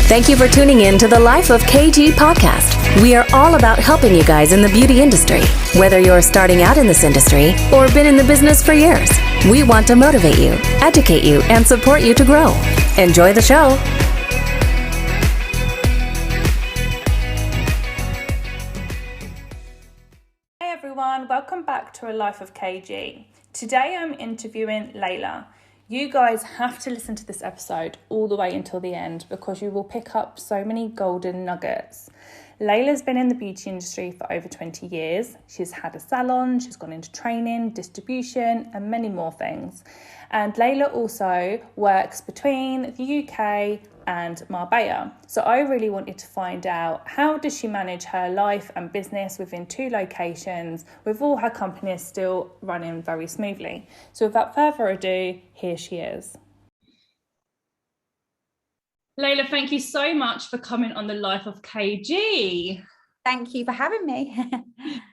Thank you for tuning in to the Life of KG podcast. We are all about helping you guys in the beauty industry. Whether you're starting out in this industry or been in the business for years, we want to motivate you, educate you, and support you to grow. Enjoy the show. Hey everyone, welcome back to A Life of KG. Today I'm interviewing Layla. You guys have to listen to this episode all the way until the end because you will pick up so many golden nuggets. Layla's been in the beauty industry for over 20 years. She's had a salon, she's gone into training, distribution, and many more things. And Layla also works between the UK and Marbella. So I really wanted to find out, how does she manage her life and business within two locations with all her companies still running very smoothly? So without further ado, here she is. Layla, thank you so much for coming on the Life of KG. Thank you for having me.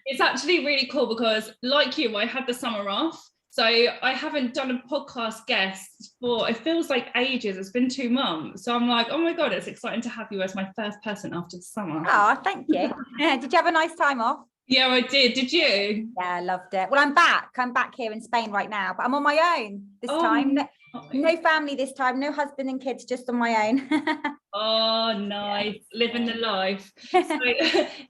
It's actually really cool because, like you, I had the summer off. So I haven't done a podcast guest for, it feels like ages. It's been 2 months. So I'm like, oh my God, it's exciting to have you as my first person after the summer. Oh, thank you. Did you have a nice time off? Yeah, I did. Did you? Yeah, I loved it. Well, I'm back. I'm back here in Spain right now, but I'm on my own this time. No family this time, no husband and kids, just on my own. Oh, nice. Yeah. Living the life. So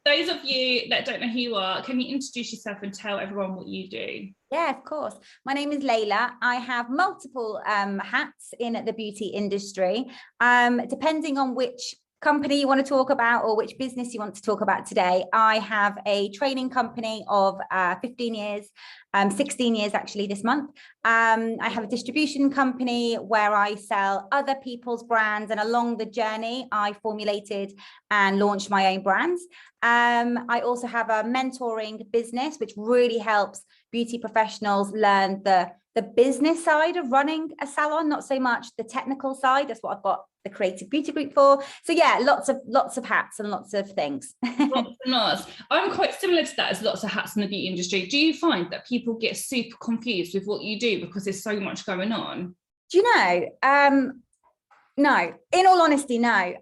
those of you that don't know who you are, can you introduce yourself and tell everyone what you do? Yeah, of course. My name is Layla. I have multiple hats in the beauty industry, depending on which company you want to talk about or which business you want to talk about today. I have a training company of 15 years, 16 years actually this month. I have a distribution company where I sell other people's brands, and along the journey I formulated and launched my own brands. I also have a mentoring business which really helps beauty professionals learn the business side of running a salon, not so much the technical side. That's what I've got the creative beauty group for. So yeah, lots of hats and lots of things. Lots and lots. I'm quite similar to that, as lots of hats in the beauty industry. Do you find that people get super confused with what you do because there's so much going on? Do you know? No, in all honesty, no.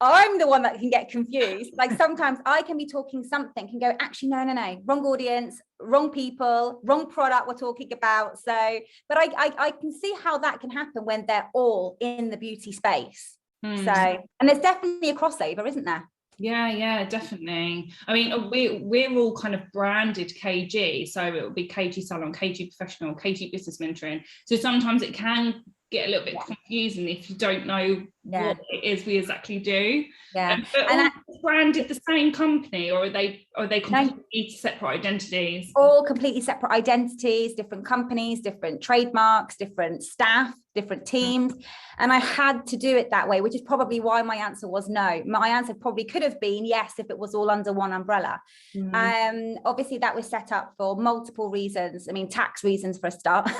I'm the one that can get confused. Like sometimes I can be talking something and go, actually, no, wrong audience, wrong people, wrong product we're talking about. So, but I can see how that can happen when they're all in the beauty space. So, and there's definitely a crossover, isn't there? Yeah, definitely. I mean, we're all kind of branded KG. So it will be KG Salon, KG Professional, KG Business Mentoring. So sometimes it can get a little bit confusing if you don't know what it is we exactly do. And all branded the same company, or are they completely separate identities? All completely separate identities, different companies, different trademarks, different staff, different teams. And I had to do it that way, which is probably why my answer was no. My answer probably could have been yes if it was all under one umbrella. Obviously that was set up for multiple reasons. I mean, tax reasons for a start,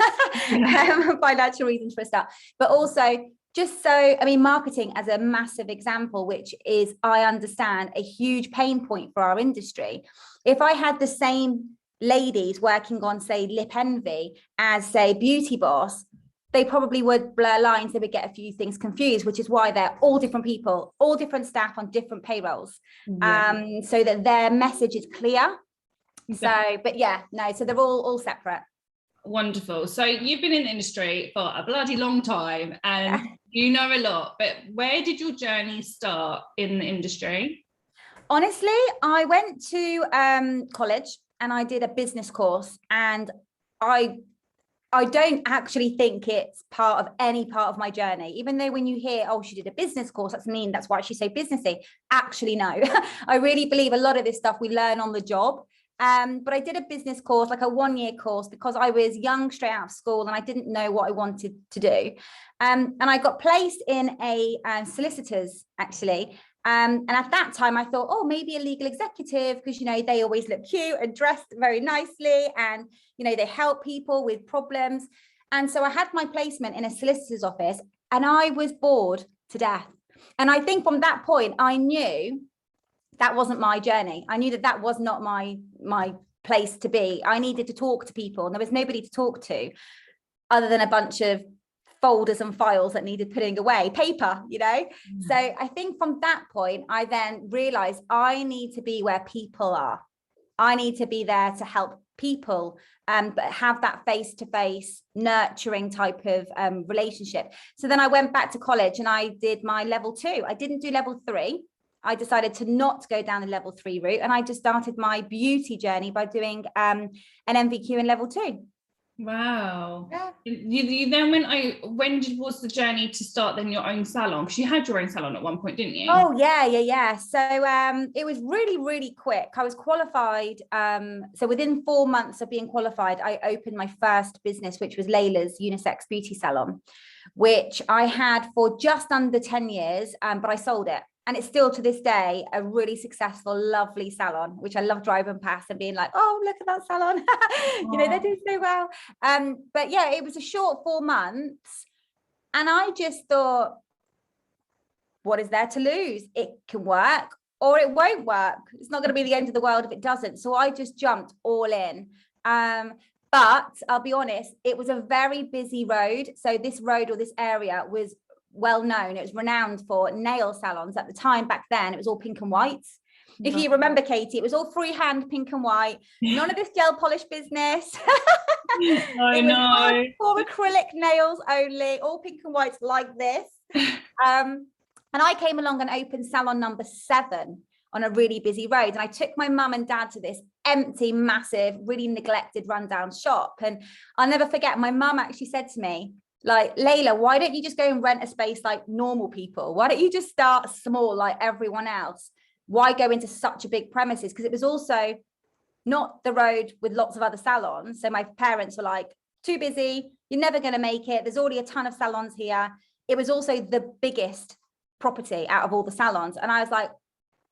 financial reasons for a start, but also just so, I mean, marketing as a massive example, which is, I understand, a huge pain point for our industry. If I had the same ladies working on, say, Lipnv as, say, Beauty Boss, they probably would blur lines. They would get a few things confused, which is why they're all different people, all different staff on different payrolls, so that their message is clear. So, but yeah, no, so they're all separate. Wonderful. So you've been in the industry for a bloody long time and you know a lot, but where did your journey start in the industry? Honestly, I went to college and I did a business course, and I don't actually think it's part of any part of my journey, even though when you hear, oh, she did a business course, that's why she's so businessy. Actually, no, I really believe a lot of this stuff we learn on the job. But I did a business course, like a 1-year course, because I was young, straight out of school, and I didn't know what I wanted to do. And I got placed in a solicitors, actually. And at that time, I thought, oh, maybe a legal executive, because, you know, they always look cute and dressed very nicely, and, you know, they help people with problems. And so I had my placement in a solicitor's office, and I was bored to death. And I think from that point, I knew that wasn't my journey. I knew that was not my place to be. I needed to talk to people, and there was nobody to talk to. other than a bunch of folders and files that needed putting away, paper, you know. So I think from that point, I then realized I need to be where people are. I need to be there to help people, but have that face-to-face nurturing type of relationship. So then I went back to college and I did my level 2. I didn't do level 3. I decided to not go down the level 3 route, and I just started my beauty journey by doing an MVQ in level 2. Wow. Yeah. You then when was the journey to start then your own salon? Because you had your own salon at one point, didn't you? Oh yeah. So it was really quick. I was qualified. So within 4 months of being qualified, I opened my first business, which was Layla's unisex beauty salon, which I had for just under 10 years, but I sold it. And it's still to this day a really successful, lovely salon, which I love driving past and being like, oh, look at that salon. You know, they do so well. But yeah, it was a short 4 months. And I just thought, what is there to lose? It can work or it won't work. It's not going to be the end of the world if it doesn't. So I just jumped all in. But I'll be honest, it was a very busy road. So this road or this area was well known. It was renowned for nail salons at the time. Back then, it was all pink and white. If you remember, Katie, it was all freehand pink and white. None of this gel polish business. I know. For acrylic nails only, all pink and whites like this. And I came along and opened salon number 7 on a really busy road. And I took my mum and dad to this empty, massive, really neglected, rundown shop. And I'll never forget, my mum actually said to me, like, Layla, why don't you just go and rent a space like normal people? Why don't you just start small like everyone else? Why go into such a big premises? Because it was also not the road with lots of other salons. So my parents were like, too busy, you're never going to make it. There's already a ton of salons here. It was also the biggest property out of all the salons. And I was like,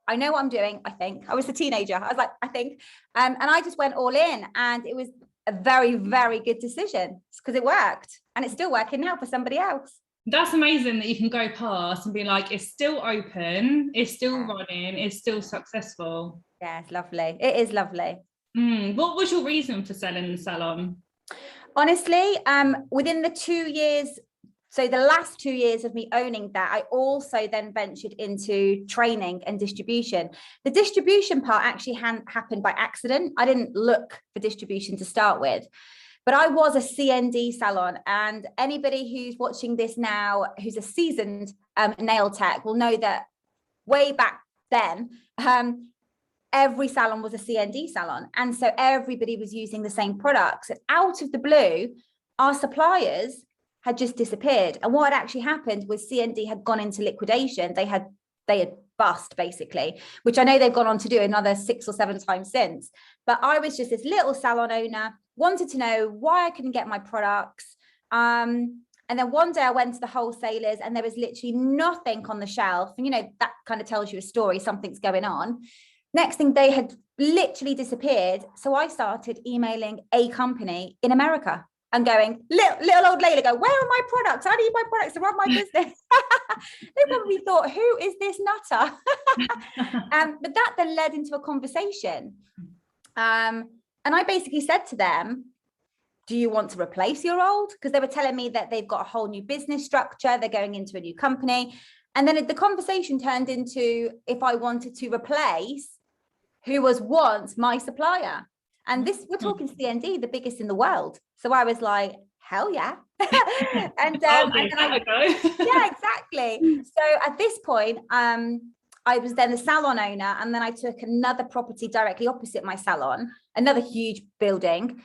I know what I'm doing, I think. I was a teenager. I was like, I think. And I just went all in, and it was a very, very good decision because it worked, and it's still working now for somebody else. That's amazing that you can go past and be like, it's still open, it's still running, it's still successful. Yeah, it's lovely. It is lovely. What was your reason for selling the salon? Honestly, within the 2 years, so the last 2 years of me owning that, I also then ventured into training and distribution. The distribution part actually happened by accident. I didn't look for distribution to start with, but I was a CND salon. And anybody who's watching this now, who's a seasoned nail tech, will know that way back then, every salon was a CND salon. And so everybody was using the same products. And out of the blue, our suppliers had just disappeared. And what had actually happened was CND had gone into liquidation. They had bust, basically, which I know they've gone on to do another 6 or 7 times since. But I was just this little salon owner, wanted to know why I couldn't get my products. And then one day I went to the wholesalers and there was literally nothing on the shelf. And, you know, that kind of tells you a story, something's going on. Next thing, they had literally disappeared. So I started emailing a company in America and going, little old Layla, go, where are my products? I need my products to run my business. They probably thought, who is this nutter? But that then led into a conversation. And I basically said to them, do you want to replace your old? Because they were telling me that they've got a whole new business structure. They're going into a new company. And then the conversation turned into if I wanted to replace who was once my supplier. And this, we're talking CND, the biggest in the world. So I was like, hell yeah. and yeah, exactly. So at this point, I was then the salon owner, and then I took another property directly opposite my salon, another huge building,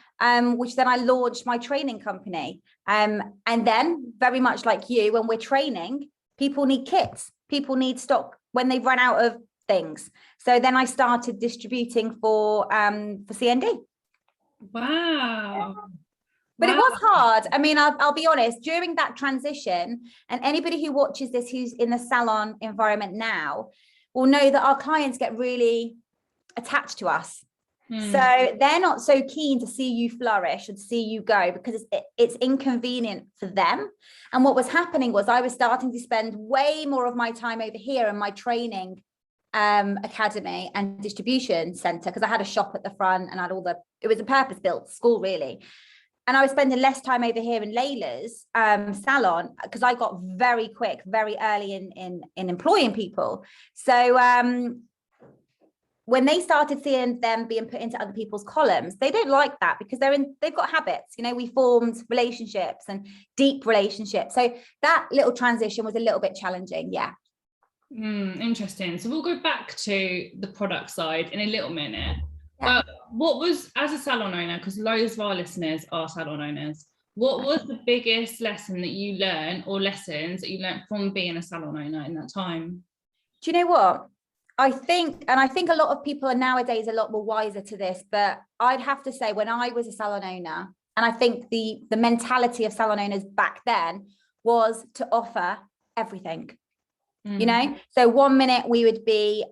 which then I launched my training company. And then very much like you, when we're training, people need kits, people need stock when they've run out of things. So then I started distributing for CND. Wow. But it was hard. I mean, I'll be honest, during that transition, and anybody who watches this who's in the salon environment now will know that our clients get really attached to us. So they're not so keen to see you flourish and see you go because it's inconvenient for them. And what was happening was I was starting to spend way more of my time over here in my training academy and distribution center, because I had a shop at the front and I had it was a purpose-built school really. and I was spending less time over here in Layla's salon, because I got very quick, very early in employing people. So when they started seeing them being put into other people's columns, they don't like that, because they've got habits. We formed relationships and deep relationships. So that little transition was a little bit challenging. Yeah. Interesting. So we'll go back to the product side in a little minute. Yeah. But what was, as a salon owner, because loads of our listeners are salon owners, what was the biggest lesson that you learned, or lessons that you learned from being a salon owner in that time? Do you know what? I think a lot of people are nowadays a lot more wiser to this, but I'd have to say, when I was a salon owner, and I think the mentality of salon owners back then was to offer everything. So one minute we would be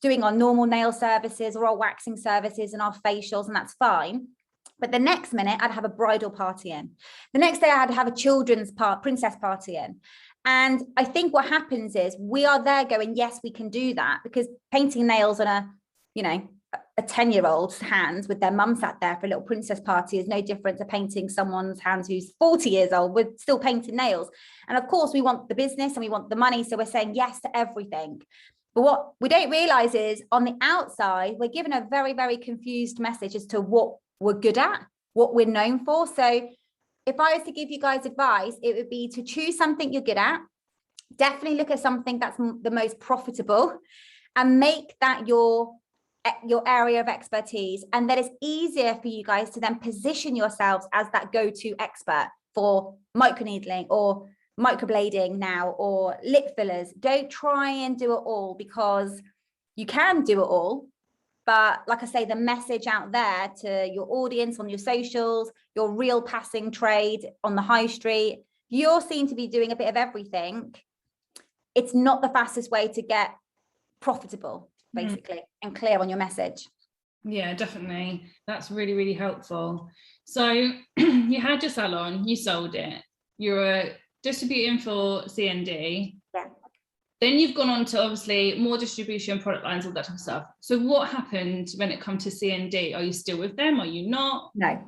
doing our normal nail services or our waxing services and our facials, and that's fine. But the next minute I'd have a bridal party in. The next day I'd have a children's princess party in. And I think what happens is we are there going, yes, we can do that, because painting nails on a 10-year-old's hands with their mum sat there for a little princess party is no different to painting someone's hands who's 40 years old with still painting nails. And of course we want the business and we want the money, so we're saying yes to everything. But what we don't realize is, on the outside, we're given a very, very confused message as to what we're good at, what we're known for. So if I was to give you guys advice, it would be to choose something you're good at. Definitely look at something that's the most profitable, and make that your area of expertise. And that it's easier for you guys to then position yourselves as that go-to expert for microneedling or microblading now, or lip fillers. Don't try and do it all, because you can do it all. But like I say, the message out there to your audience on your socials, your real passing trade on the high street, you're seen to be doing a bit of everything. It's not the fastest way to get profitable, basically, and clear on your message. Yeah, definitely. That's really, really helpful. So you had your salon, you sold it, you were distributing for CND. Yeah. Then you've gone on to obviously more distribution, product lines, all that type of stuff. So what happened when it comes to CND? Are you still with them? Are you not? No,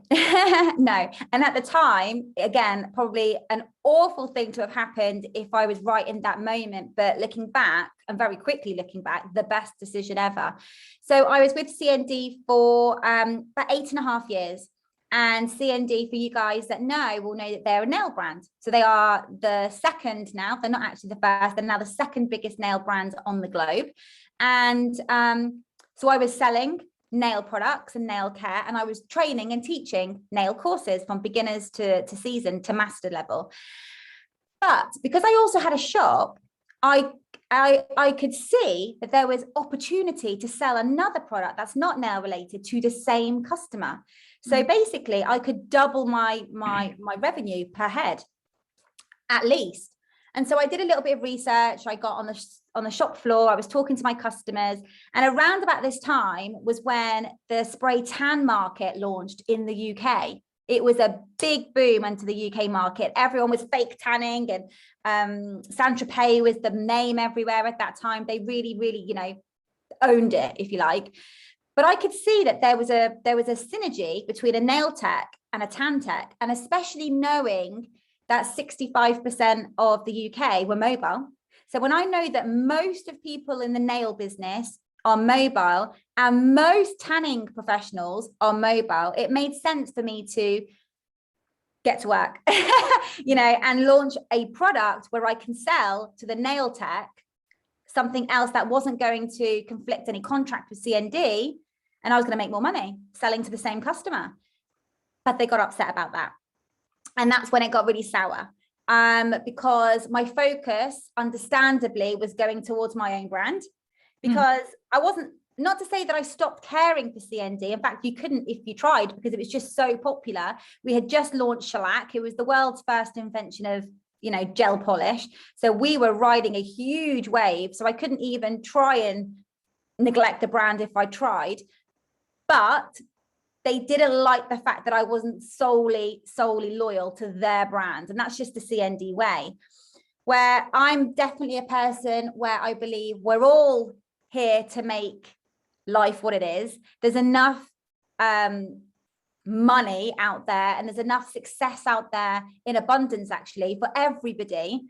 no. And at the time, again, probably an awful thing to have happened if I was right in that moment. But looking back, and very quickly looking back, the best decision ever. So I was with CND for about 8.5 years. And CND, for you guys that know, will know that they're a nail brand. So they are the second now. They're not actually the first. They're now the second biggest nail brand on the globe. And so I was selling nail products and nail care, and I was training and teaching nail courses from beginners to seasoned to master level. But because I also had a shop, I could see that there was opportunity to sell another product that's not nail related to the same customer. So basically I could double my revenue per head at least. And so I did a little bit of research. I got on the shop floor. I was talking to my customers, and around about this time was when the spray tan market launched in the UK. It was a big boom into the UK market. Everyone was fake tanning, and Saint-Tropez was the name everywhere at that time. They really, really, owned it, if you like. But I could see that there was a synergy between a nail tech and a tan tech, and especially knowing that 65% of the UK were mobile. So when I know that most of people in the nail business are mobile and most tanning professionals are mobile, it made sense for me to get to work, and launch a product where I can sell to the nail tech something else that wasn't going to conflict any contract with CND, and I was going to make more money selling to the same customer. But they got upset about that. And that's when it got really sour, because my focus, understandably, was going towards my own brand, because I wasn't, not to say that I stopped caring for CND. In fact, you couldn't if you tried, because it was just so popular. We had just launched shellac. It was the world's first invention of, gel polish. So we were riding a huge wave. So I couldn't even try and neglect the brand if I tried. But they didn't like the fact that I wasn't solely loyal to their brand. And that's just the CND way, where I'm definitely a person where I believe we're all here to make life what it is. There's enough money out there, and there's enough success out there in abundance actually for everybody.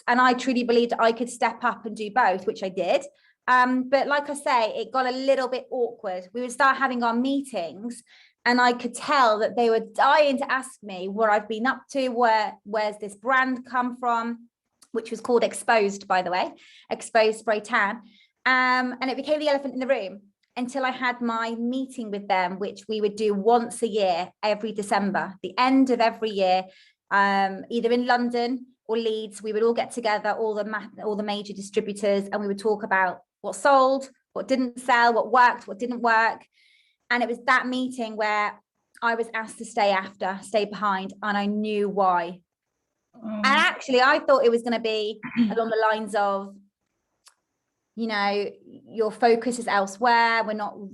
And I truly believed I could step up and do both, which I did. But like I say, it got a little bit awkward. We would start having our meetings and I could tell that they were dying to ask me what I've been up to, where's this brand come from, which was called Exposed, by the way, Exposed Spray Tan. And it became the elephant in the room until I had my meeting with them, which we would do once a year, every December, the end of every year, either in London or Leeds. We would all get together, all the major distributors, and we would talk about what sold, what didn't sell, what worked, what didn't work. And it was that meeting where I was asked to stay behind, and I knew why. And actually, I thought it was going to be along the lines of, you know, your focus is elsewhere.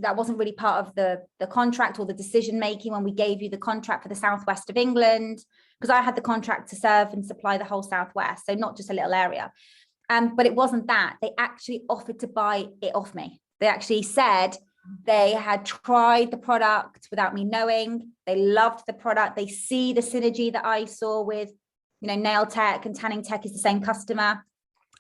That wasn't really part of the contract or the decision making when we gave you the contract for the southwest of England, because I had the contract to serve and supply the whole southwest, so not just a little area. But it wasn't that. They actually offered to buy it off me. They actually said they had tried the product without me knowing. They loved the product. They see the synergy that I saw with, you know, nail tech and tanning tech is the same customer.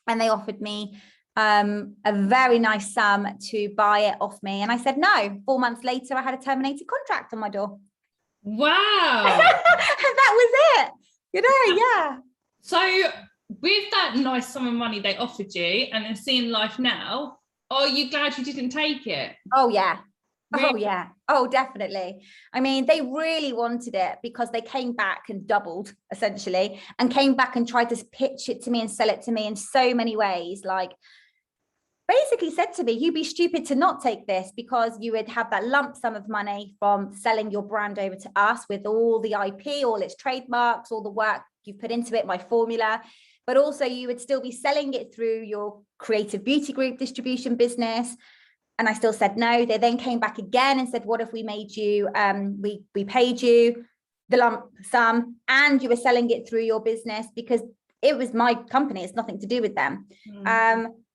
And they offered me a very nice sum to buy it off me. And I said no. 4 months later, I had a terminated contract on my door. Wow. That was it. You know, yeah. So with that nice sum of money they offered you and then seeing life now, are you glad you didn't take it? Oh, yeah. Really? Oh, yeah. Oh, definitely. I mean, they really wanted it because they came back and doubled, essentially, and came back and tried to pitch it to me and sell it to me in so many ways. Like, basically said to me, you'd be stupid to not take this, because you would have that lump sum of money from selling your brand over to us with all the IP, all its trademarks, all the work you've put into it, my formula. But also you would still be selling it through your creative beauty group distribution business. And I still said no. They then came back again and said, what if we made you, we paid you the lump sum and you were selling it through your business, because it was my company. It's nothing to do with them.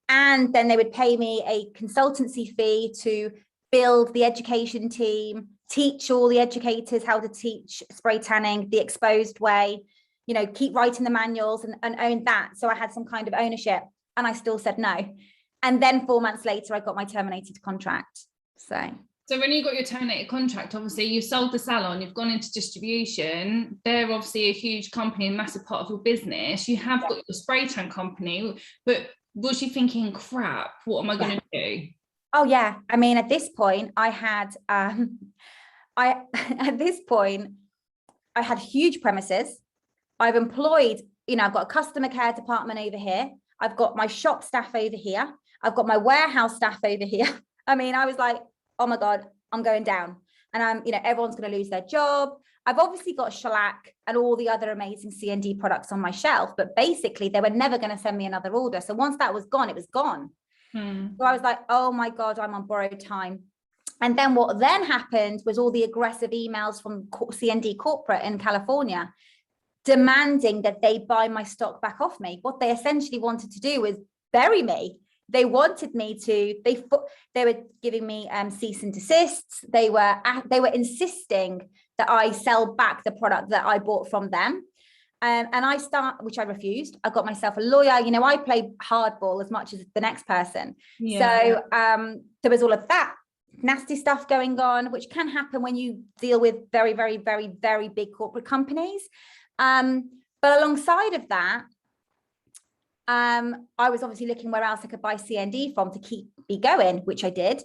And then they would pay me a consultancy fee to build the education team, teach all the educators how to teach spray tanning the exposed way, you know, keep writing the manuals and own that. So I had some kind of ownership, and I still said no. And then 4 months later, I got my terminated contract. So when you got your terminated contract, obviously you sold the salon, you've gone into distribution. They're obviously a huge company, a massive part of your business. You have got your spray tan company, but was you thinking, crap, what am I going to do? Oh yeah. I mean, at this point I had, at this point I had huge premises. I've employed, you know, I've got a customer care department over here. I've got my shop staff over here. I've got my warehouse staff over here. I mean, I was like, oh my God, I'm going down. And I'm, you know, everyone's going to lose their job. I've obviously got shellac and all the other amazing C&D products on my shelf, but basically they were never going to send me another order. So once that was gone, it was gone. So I was like, oh my God, I'm on borrowed time. And then what then happened was all the aggressive emails from C&D corporate in California demanding that they buy my stock back off me. What they essentially wanted to do was bury me. They wanted me to, they were giving me cease and desists. They were insisting that I sell back the product that I bought from them. And which I refused. I got myself a lawyer. You know, I play hardball as much as the next person. So there was all of that nasty stuff going on, which can happen when you deal with very, very, very, very big corporate companies. But alongside of that, I was obviously looking where else I could buy C&D from to keep me going, which I did.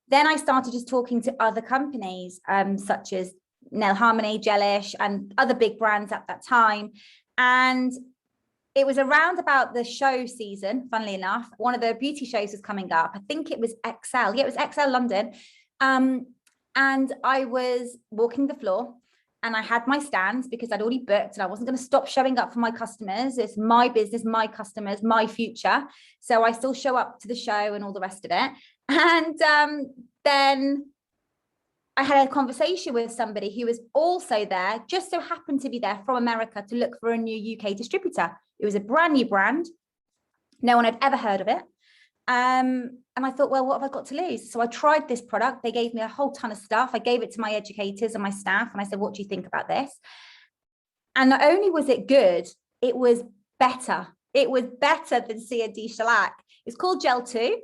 Then I started just talking to other companies, such as Nail Harmony, Gelish, and other big brands at that time. And it was around about the show season, funnily enough. One of the beauty shows was coming up. I think it was XL. Yeah, it was XL London. And I was walking the floor and I had my stands because I'd already booked and I wasn't going to stop showing up for my customers. It's my business, my customers, my future. So I still show up to the show and all the rest of it. And then I had a conversation with somebody who was also there, just so happened to be there from America to look for a new UK distributor. It was a brand new brand. No one had ever heard of it. And I thought, well, what have I got to lose? So I tried this product. They gave me a whole ton of stuff. I gave it to my educators and my staff. And I said, what do you think about this? And not only was it good, it was better. It was better than C&D shellac. It's called Gel 2.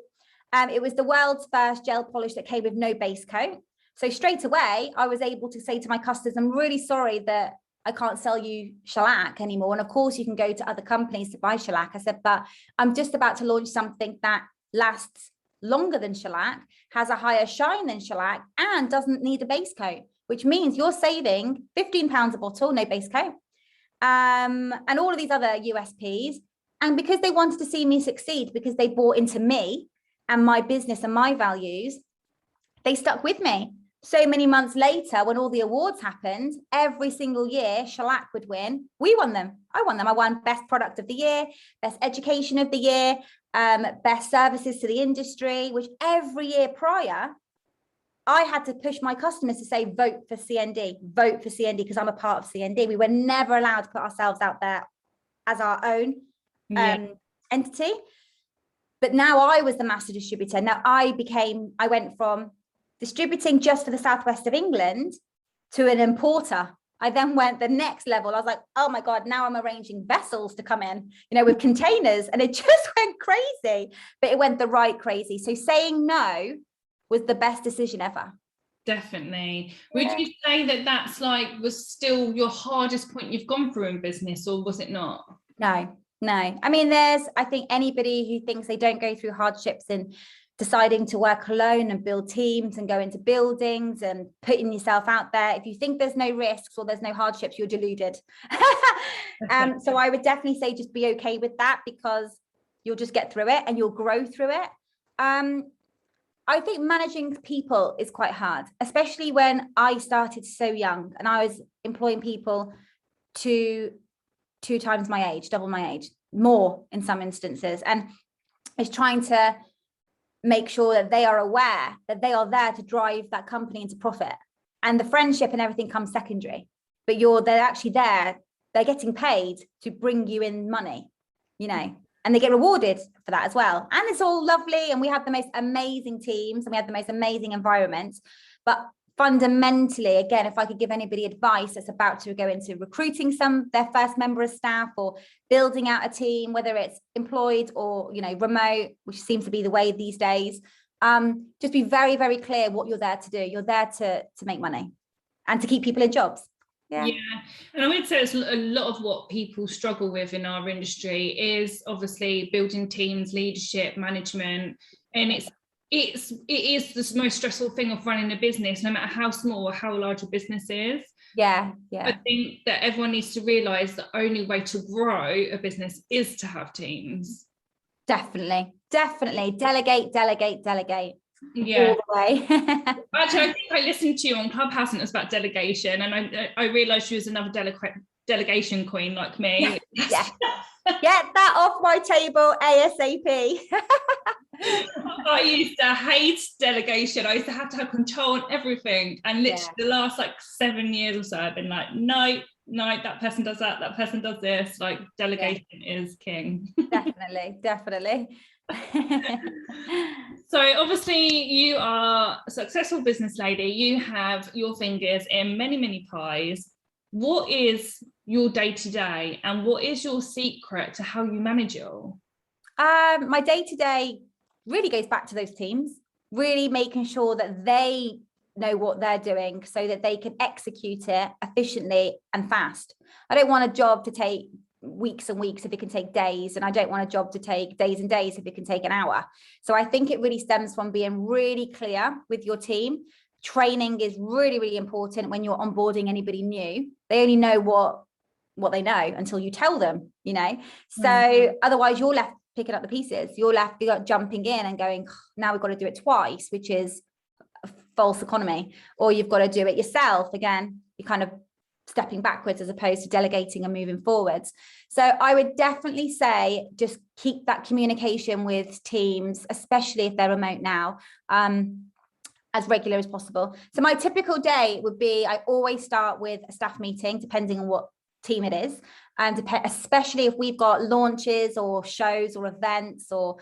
It was the world's first gel polish that came with no base coat. So straight away, I was able to say to my customers, I'm really sorry that I can't sell you shellac anymore. And of course, you can go to other companies to buy shellac. I said, but I'm just about to launch something that lasts longer than shellac, has a higher shine than shellac, and doesn't need a base coat, which means you're saving £15 a bottle, no base coat, and all of these other USPs. And because they wanted to see me succeed, because they bought into me and my business and my values, they stuck with me. So many months later, when all the awards happened, every single year, shellac would win. We won them. I won them. I won best product of the year, best education of the year, best services to the industry, which every year prior, I had to push my customers to say, vote for CND, because I'm a part of CND. We were never allowed to put ourselves out there as our own entity. But now I was the master distributor. Now I went from distributing just for the southwest of England to an importer. I then went the next level. I was like, oh my God, now I'm arranging vessels to come in, with containers. And it just went crazy, but it went the right crazy. So saying no was the best decision ever. Definitely. Would you say that that's was still your hardest point you've gone through in business, or was it not? No. I mean, I think anybody who thinks they don't go through hardships in deciding to work alone and build teams and go into buildings and putting yourself out there, if you think there's no risks or there's no hardships, you're deluded. So I would definitely say just be okay with that, because you'll just get through it and you'll grow through it. I think managing people is quite hard, especially when I started so young and I was employing people two times my age, double my age, more in some instances. And it's trying to make sure that they are aware that they are there to drive that company into profit, and the friendship and everything comes secondary, but they're actually there. They're getting paid to bring you in money, and they get rewarded for that as well. And it's all lovely. And we have the most amazing teams and we have the most amazing environments. But fundamentally, again, if I could give anybody advice that's about to go into recruiting their first member of staff or building out a team, whether it's employed or, remote, which seems to be the way these days, just be very, very clear what you're there to do. You're there to make money and to keep people in jobs. Yeah. And I would say it's a lot of what people struggle with in our industry is obviously building teams, leadership, management, and it is the most stressful thing of running a business, no matter how small or how large a business is. I think that everyone needs to realize the only way to grow a business is to have teams. Definitely delegate Yeah. all the way. Actually, I think I listened to you on Clubhouse and it was about delegation, and I realized she was another delegation queen like me. Yeah. Get that off my table ASAP. I used to hate delegation. I used to have control on everything, and literally the last 7 years or so I've been like, no, that person does that person does this. Delegation is king. Definitely. So obviously you are a successful business lady. You have your fingers in many pies. What is your day-to-day and what is your secret to how you manage it all? My day-to-day really goes back to those teams, really making sure that they know what they're doing so that they can execute it efficiently and fast. I don't want a job to take weeks and weeks if it can take days, and I don't want a job to take days and days if it can take an hour. So I think it really stems from being really clear with your team. Training is really, really important when you're onboarding anybody new. They only know what they know until you tell them, so otherwise you're left picking up the pieces. You're jumping in and going, now we've got to do it twice, which is a false economy, or you've got to do it yourself. Again, you're kind of stepping backwards as opposed to delegating and moving forwards. So I would definitely say just keep that communication with teams, especially if they're remote now, as regular as possible. So my typical day would be, I always start with a staff meeting, depending on what team it is, and especially if we've got launches or shows or events or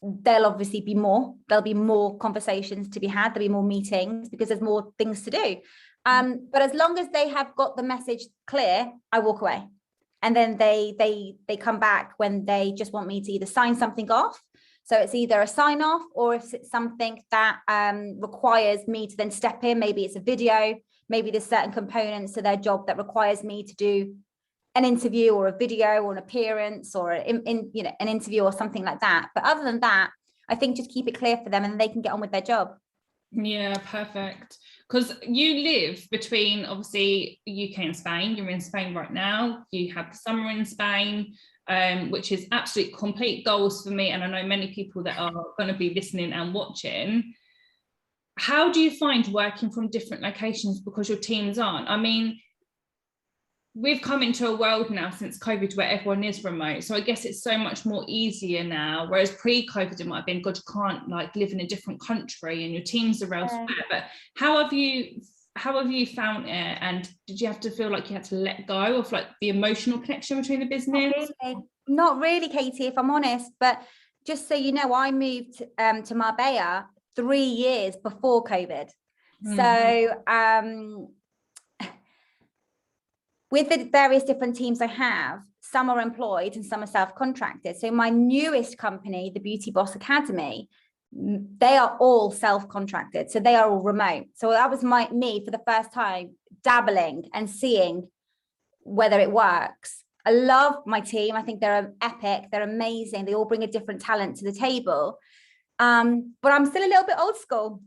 there'll be more conversations to be had, there'll be more meetings because there's more things to do. But as long as they have got the message clear, I walk away. And then they come back when they just want me to either sign something off. So it's either a sign off, or if it's something that requires me to then step in, maybe it's a video, maybe there's certain components to their job that requires me to do an interview or a video or an appearance or an interview or something like that. But other than that, I think just keep it clear for them and they can get on with their job. Yeah, perfect. Because you live between obviously UK and Spain. You're in Spain right now. You have the summer in Spain, which is absolute complete goals for me. And I know many people that are going to be listening and watching. How do you find working from different locations because your teams aren't? I mean, we've come into a world now since COVID where everyone is remote. So I guess it's so much more easier now. Whereas pre-COVID, it might have been, God, you can't like live in a different country and your teams are elsewhere. But how have you found it? And did you have to feel like you had to let go of like the emotional connection between the business? Not really, Katie, if I'm honest. But just so you know, I moved to Marbella 3 years before COVID. So with the various different teams I have, some are employed and some are self-contracted. So my newest company, the Beauty Boss Academy, they are all self-contracted. So they are all remote. So that was me for the first time dabbling and seeing whether it works. I love my team. I think they're epic. They're amazing. They all bring a different talent to the table. But I'm still a little bit old school.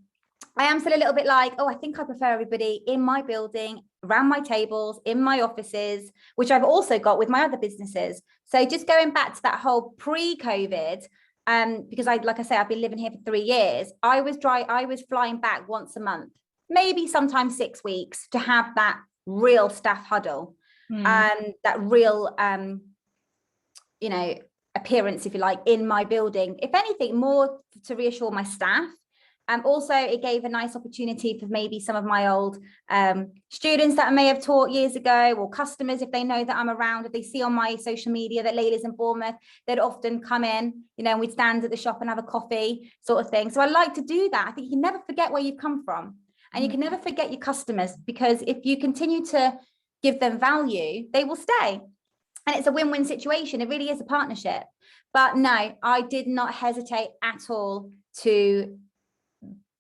I am still a little bit like, I think I prefer everybody in my building, around my tables, in my offices, which I've also got with my other businesses. So just going back to that whole pre-COVID, because like I say, I've been living here for 3 years. I was flying back once a month, maybe sometimes 6 weeks, to have that real staff huddle, that real, appearance, if you like, in my building. If anything, more to reassure my staff. Also, it gave a nice opportunity for maybe some of my old students that I may have taught years ago, or customers, if they know that I'm around, if they see on my social media that Layla's in Bournemouth, they'd often come in, and we'd stand at the shop and have a coffee sort of thing. So I like to do that. I think you can never forget where you've come from, and you can never forget your customers, because if you continue to give them value, they will stay. And it's a win-win situation. It really is a partnership. But no, I did not hesitate at all to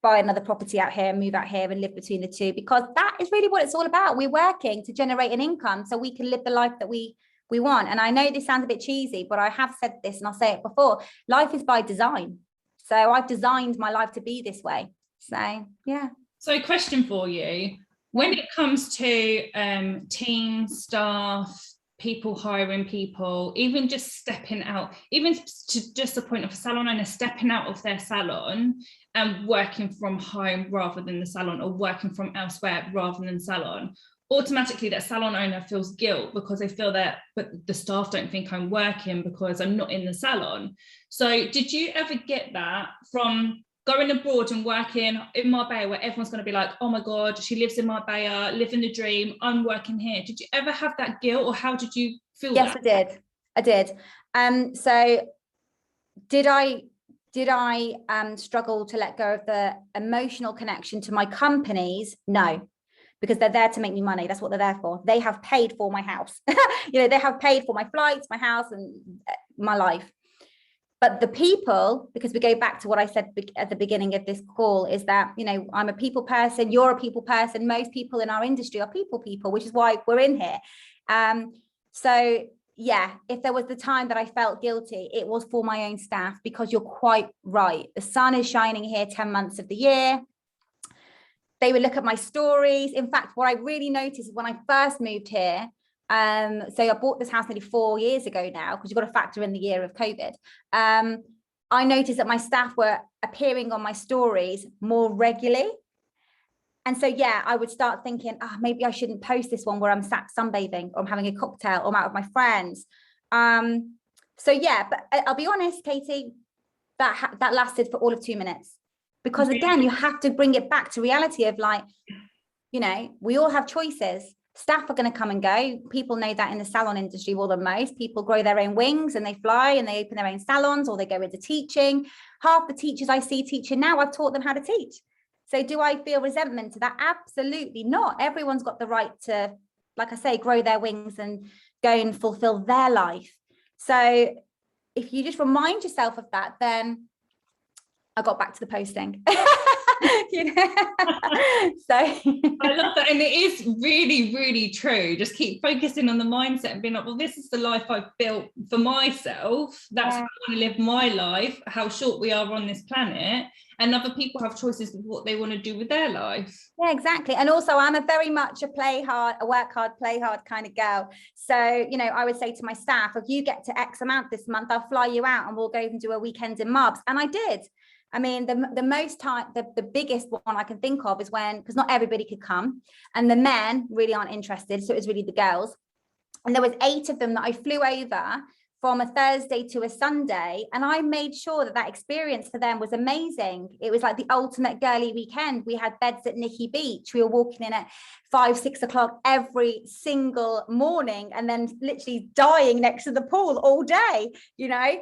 buy another property out here, move out here and live between the two, because that is really what it's all about. We're working to generate an income so we can live the life that we want. And I know this sounds a bit cheesy, but I have said this and I'll say it before. Life is by design. So I've designed my life to be this way. So, yeah. So question for you. When it comes to team, staff, people hiring people, even just stepping out, even to just the point of a salon owner stepping out of their salon and working from home rather than the salon, or working from elsewhere rather than salon, automatically that salon owner feels guilt because they feel that, but the staff don't think I'm working because I'm not in the salon. So did you ever get that from going abroad and working in Marbella, where everyone's going to be like, oh my God, she lives in Marbella, living the dream, I'm working here? Did you ever have that guilt, or how did you feel? Yes, that? I did. So did I struggle to let go of the emotional connection to my companies? No, because they're there to make me money. That's what they're there for. They have paid for my house. They have paid for my flights, my house, and my life. But the people, because we go back to what I said at the beginning of this call, is that, I'm a people person, you're a people person. Most people in our industry are people, which is why we're in here. So yeah, if there was the time that I felt guilty, it was for my own staff, because you're quite right. The sun is shining here 10 months of the year. They would look at my stories. In fact, what I really noticed when I first moved here, so I bought this house nearly 4 years ago now, because you've got to factor in the year of COVID. I noticed that my staff were appearing on my stories more regularly. And so, yeah, I would start thinking, maybe I shouldn't post this one where I'm sat sunbathing, or I'm having a cocktail, or I'm out with my friends. So yeah, but I'll be honest, Katie, that lasted for all of 2 minutes, because again, you have to bring it back to reality of like, we all have choices. Staff are going to come and go. People know that in the salon industry more than most. People grow their own wings and they fly and they open their own salons, or they go into teaching. Half the teachers I see teaching now, I've taught them how to teach. So do I feel resentment to that? Absolutely not. Everyone's got the right to, like I say, grow their wings and go and fulfill their life. So if you just remind yourself of that, then I got back to the posting. You know? So I love that. And it is really, really true. Just keep focusing on the mindset and being like, well, this is the life I've built for myself. That's how I want to live my life, how short we are on this planet. And other people have choices of what they want to do with their life. Yeah, exactly. And also I'm a very much a play hard, a work hard, play hard kind of girl. So, you know, I would say to my staff, if you get to X amount this month, I'll fly you out and we'll go and do a weekend in Marbs. And I did. I mean, the most time, the biggest one I can think of is when, because not everybody could come and the men really aren't interested. So it was really the girls. And there was 8 of them that I flew over from a Thursday to a Sunday. And I made sure that that experience for them was amazing. It was like the ultimate girly weekend. We had beds at Nikki Beach. We were walking in at 5, 6 o'clock every single morning and then literally dying next to the pool all day, you know?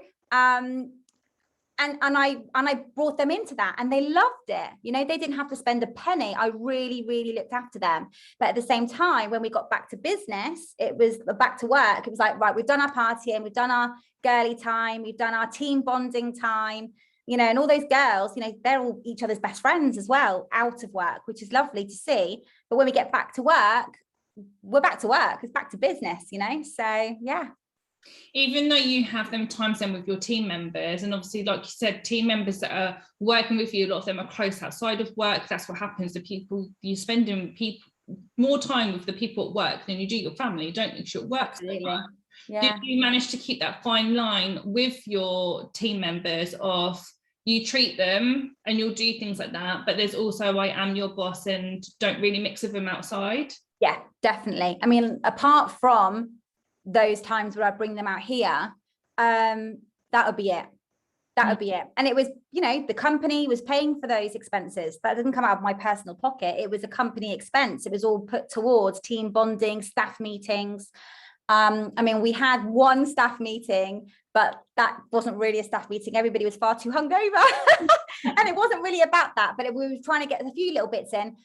And I brought them into that and they loved it. You know, they didn't have to spend a penny. I really, really looked after them. But at the same time, when we got back to business, it was back to work. It was like, right, we've done our partying, we've done our girly time, we've done our team bonding time, you know, and all those girls, you know, they're all each other's best friends as well, out of work, which is lovely to see. But when we get back to work, we're back to work. It's back to business, you know? So, yeah. Even though you have them times then with your team members, and obviously, like you said, team members that are working with you, a lot of them are close outside of work. That's what happens. The people you spending more time with the people at work than you do your family, don't you? Your work. Yeah. Did you manage to keep that fine line with your team members of you treat them and you'll do things like that, but there's also I am your boss and don't really mix with them outside? Yeah, definitely. I mean, apart from those times where I bring them out here, that would be it. That would be it. And it was, you know, the company was paying for those expenses. That didn't come out of my personal pocket. It was a company expense. It was all put towards team bonding, staff meetings. I mean, we had one staff meeting, but that wasn't really a staff meeting. Everybody was far too hungover. And it wasn't really about that, but we were trying to get a few little bits in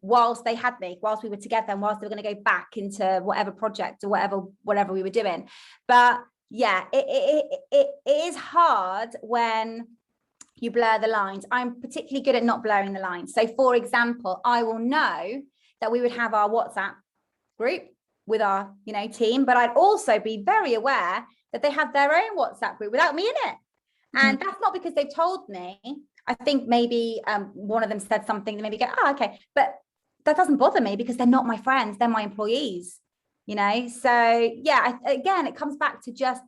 whilst they had me, whilst we were together and whilst they were going to go back into whatever project or whatever we were doing. But yeah, it is hard when you blur the lines. I'm particularly good at not blurring the lines. So for example, I will know that we would have our WhatsApp group with our, you know, team, but I'd also be very aware that they have their own WhatsApp group without me in it. And that's not because they've told me. I think maybe one of them said something that maybe go, oh, okay. But that doesn't bother me because they're not my friends. They're my employees, you know? So yeah, again, it comes back to just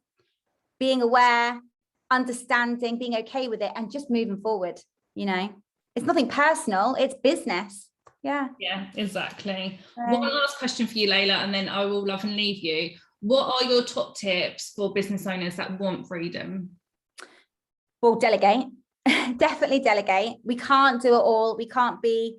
being aware, understanding, being okay with it and just moving forward, you know? It's nothing personal, it's business. Yeah. Yeah, exactly. One last question for you, Layla, and then I will love and leave you. What are your top tips for business owners that want freedom? Well, delegate. Definitely delegate. We can't do it all. We can't be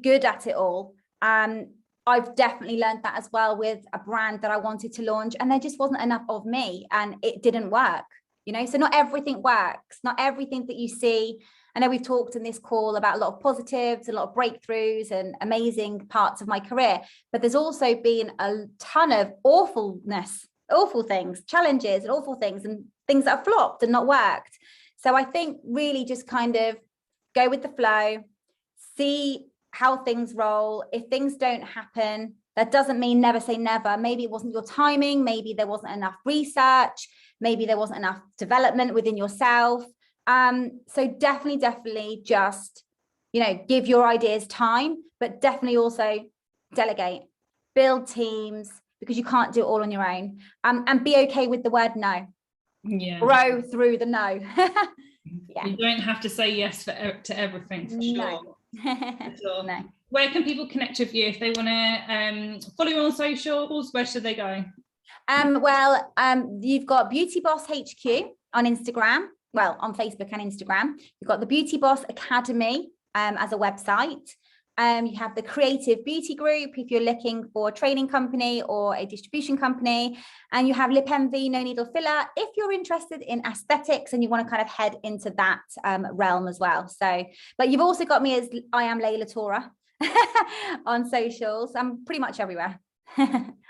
good at it all. I've definitely learned that as well with a brand that I wanted to launch, and there just wasn't enough of me and it didn't work, you know? So not everything works, not everything that you see. I know we've talked in this call about a lot of positives, a lot of breakthroughs and amazing parts of my career, but there's also been a ton of awful things, challenges and awful things and things that have flopped and not worked. So I think really just kind of go with the flow, see how things roll. If things don't happen, that doesn't mean never say never. Maybe it wasn't your timing. Maybe there wasn't enough research. Maybe there wasn't enough development within yourself. So definitely just, you know, give your ideas time, but definitely also delegate, build teams, because you can't do it all on your own. And be okay with the word no. Yeah. Grow through the no. Yeah. You don't have to say yes to everything, for sure. For sure. No. Where can people connect with you if they want to follow you on socials? Where should they go? Well, you've got Beauty Boss HQ on Instagram. Well, on Facebook and Instagram. You've got the Beauty Boss Academy as a website. You have the creative beauty group if you're looking for a training company or a distribution company. And you have Lipnv, no needle filler, if you're interested in aesthetics and you want to kind of head into that realm as well. So, but you've also got me as I am Layla Tourh on socials. I'm pretty much everywhere.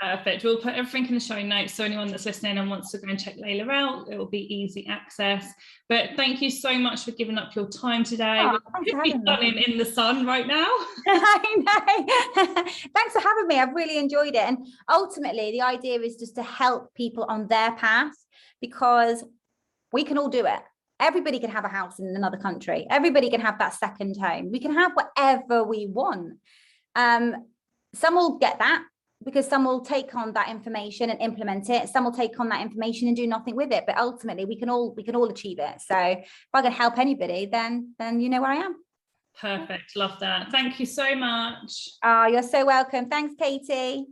Perfect. We'll put everything in the show notes, so anyone that's listening and wants to go and check Layla out, it will be easy access. But thank you so much for giving up your time today. Thanks for We're having me. in the sun right now. I know. Thanks for having me. I've really enjoyed it. And ultimately, the idea is just to help people on their path, because we can all do it. Everybody can have a house in another country. Everybody can have that second home. We can have whatever we want. Some will get that, because some will take on that information and implement it. Some will take on that information and do nothing with it. But ultimately, we can all achieve it. So if I can help anybody, then you know where I am. Perfect. Love that. Thank you so much. You're so welcome. Thanks, Katie.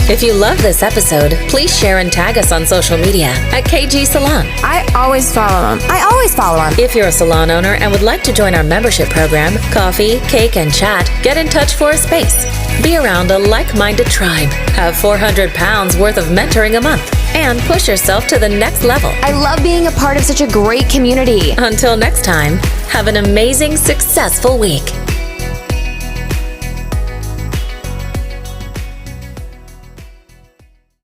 If you love this episode, please share and tag us on social media at KG Salon. I always follow them. If you're a salon owner and would like to join our membership program, coffee, cake, and chat, get in touch for a space. Be around a like-minded tribe. Have 400 pounds worth of mentoring a month. And push yourself to the next level. I love being a part of such a great community. Until next time, have an amazing, successful week.